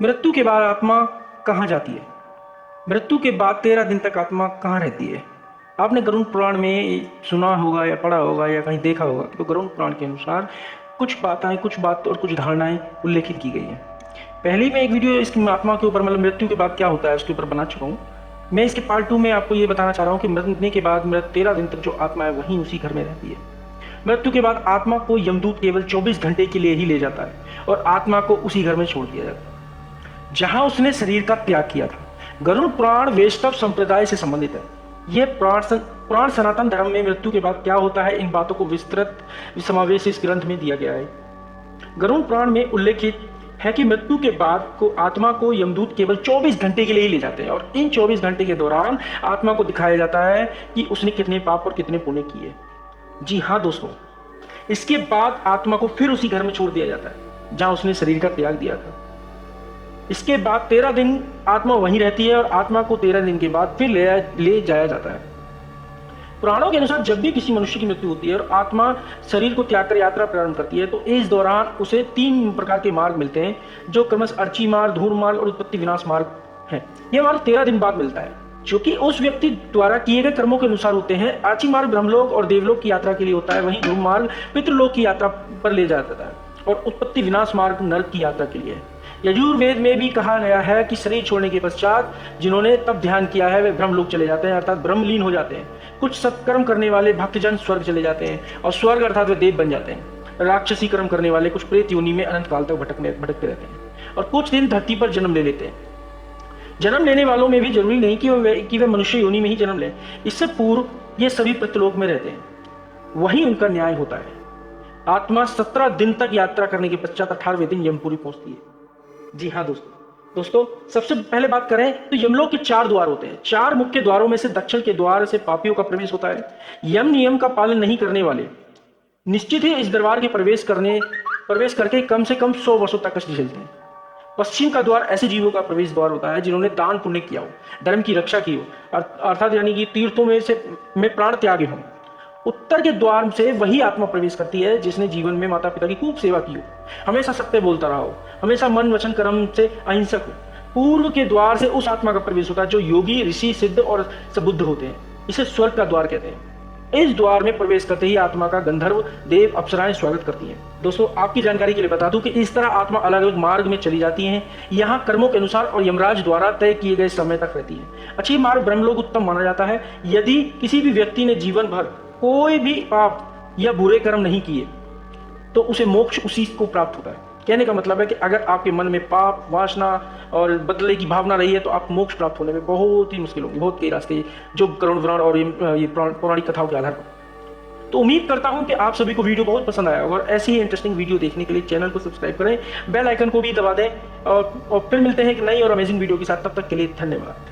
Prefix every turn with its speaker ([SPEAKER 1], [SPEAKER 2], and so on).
[SPEAKER 1] मृत्यु के बाद आत्मा कहाँ जाती है? मृत्यु के बाद 13 दिन तक आत्मा कहाँ रहती है? आपने गरुड़ पुराण में सुना होगा या पढ़ा होगा या कहीं देखा होगा। तो गरुड़ पुराण के अनुसार कुछ बात और कुछ धारणाएं उल्लेखित की गई हैं। पहले मैं एक वीडियो इसकी आत्मा के ऊपर, मतलब मृत्यु के बाद क्या होता है, उसके ऊपर बना चुका हूँ। मैं इसके पार्ट 2 में आपको ये बताना चाह रहा हूँ कि मरने के बाद 13 दिन तक जो आत्मा है वहीं उसी घर में रहती है। मृत्यु के बाद आत्मा को यमदूत केवल 24 घंटे के लिए ही ले जाता है और आत्मा को उसी घर में छोड़ दिया जाता है जहां उसने शरीर का त्याग किया था। गरुड़ पुराण वैष्णव संप्रदाय से संबंधित है। यह पुराण सनातन धर्म में मृत्यु के बाद क्या होता है, इन बातों को विस्तृत समावेश इस ग्रंथ में दिया गया है। गरुड़ पुराण में उल्लेखित है कि मृत्यु के बाद को आत्मा को यमदूत केवल 24 घंटे के लिए ही ले जाते हैं और इन 24 घंटे के दौरान आत्मा को दिखाया जाता है कि उसने कितने पाप और कितने पुण्य किए। जी हाँ दोस्तों, इसके बाद आत्मा को फिर उसी घर में छोड़ दिया जाता है जहां उसने शरीर का त्याग दिया था। इसके बाद 13 दिन आत्मा वहीं रहती है और आत्मा को 13 दिन के बाद फिर ले जाया जाता है। पुराणों के अनुसार जब भी किसी मनुष्य की मृत्यु होती है और आत्मा शरीर को त्याग कर यात्रा प्रारंभ करती है तो इस दौरान उसे 3 प्रकार के मार्ग मिलते हैं, जो क्रमशः अर्ची मार्ग, धूर्व मार्ग और उत्पत्ति विनाश मार्ग है। यह मार्ग 13 दिन बाद मिलता है, जो कि उस व्यक्ति द्वारा किए गए कर्मों के अनुसार होते हैं। अर्ची मार्ग ब्रह्मलोक और देवलोक की यात्रा के लिए होता है, वहीं धूर्व मार्ग पितृलोक की यात्रा पर ले जाता है और उत्पत्ति विनाश मार्ग नरक की यात्रा के लिए है। यजुर्वेद में भी कहा गया है कि शरीर छोड़ने के पश्चात जिन्होंने तब ध्यान किया है वे ब्रह्मलोक चले जाते हैं, अर्थात ब्रह्मलीन हो जाते हैं। कुछ सत्कर्म करने वाले भक्तजन स्वर्ग चले जाते हैं और स्वर्ग अर्थात वे देव बन जाते हैं। राक्षसी कर्म करने वाले कुछ प्रेत योनि में अनंत काल तक भटकते रहते हैं और कुछ दिन धरती पर जन्म ले लेते हैं। जन्म लेने वालों में भी जरूरी नहीं कि वे मनुष्य योनि में ही जन्म लें। इससे पूर्व ये सभी पितृलोक में रहते हैं, वहीं उनका न्याय होता है। आत्मा 17 दिन तक यात्रा करने के पश्चात 18वें दिन यमपुरी पहुंचती है। जी हाँ दोस्तों, सबसे पहले बात करें तो यमलोक के 4 द्वार होते हैं। 4 मुख्य द्वारों में से दक्षिण के द्वार से पापियों का प्रवेश होता है। यम नियम का पालन नहीं करने वाले निश्चित ही इस दरबार के प्रवेश करके कम से कम 100 वर्षों तक कष्ट झेलते हैं। पश्चिम का द्वार ऐसे जीवों का प्रवेश द्वार होता है जिन्होंने दान पुण्य किया हो, धर्म की रक्षा की हो, अर्थात यानी कि तीर्थों में प्राण त्यागे हों। उत्तर के द्वार से वही आत्मा प्रवेश करती है जिसने जीवन में माता पिता की खूब सेवा की हो, हमेशा सत्य बोलता रहा हो, हमेशा मन वचन कर्म से अहिंसक हो। पूर्व के द्वार से उस आत्मा का प्रवेश होता है जो योगी, ऋषि, सिद्ध और सबुद्ध होते हैं। इसे स्वर्ग का द्वार कहते हैं। इस द्वार में प्रवेश करते ही आत्मा का गंधर्व, देव, अप्सराएं स्वागत करती हैं। दोस्तों, आपकी जानकारी के लिए बता दूं कि इस तरह आत्मा अलग अलग मार्ग में चली जाती हैं, यहाँ कर्मों के अनुसार और यमराज द्वारा तय किए गए समय तक रहती है। अच्छी मार्ग ब्रह्मलोक उत्तम माना जाता है। यदि किसी भी व्यक्ति ने जीवन भर कोई भी पाप या बुरे कर्म नहीं किए तो उसे मोक्ष उसी को प्राप्त होता है। कहने का मतलब है कि अगर आपके मन में पाप, वासना और बदले की भावना रही है तो आप मोक्ष प्राप्त होने में बहुत ही मुश्किल होगी, बहुत कई रास्ते जो गरुड़ पुराण और ये पौराणिक कथाओं के आधार पर। तो उम्मीद करता हूं कि आप सभी को वीडियो बहुत पसंद आया और ऐसी ही इंटरेस्टिंग वीडियो देखने के लिए चैनल को सब्सक्राइब करें, बेल आइकन को भी दबा दें और फिर मिलते हैं एक नई और अमेजिंग वीडियो के साथ। तब तक के लिए धन्यवाद।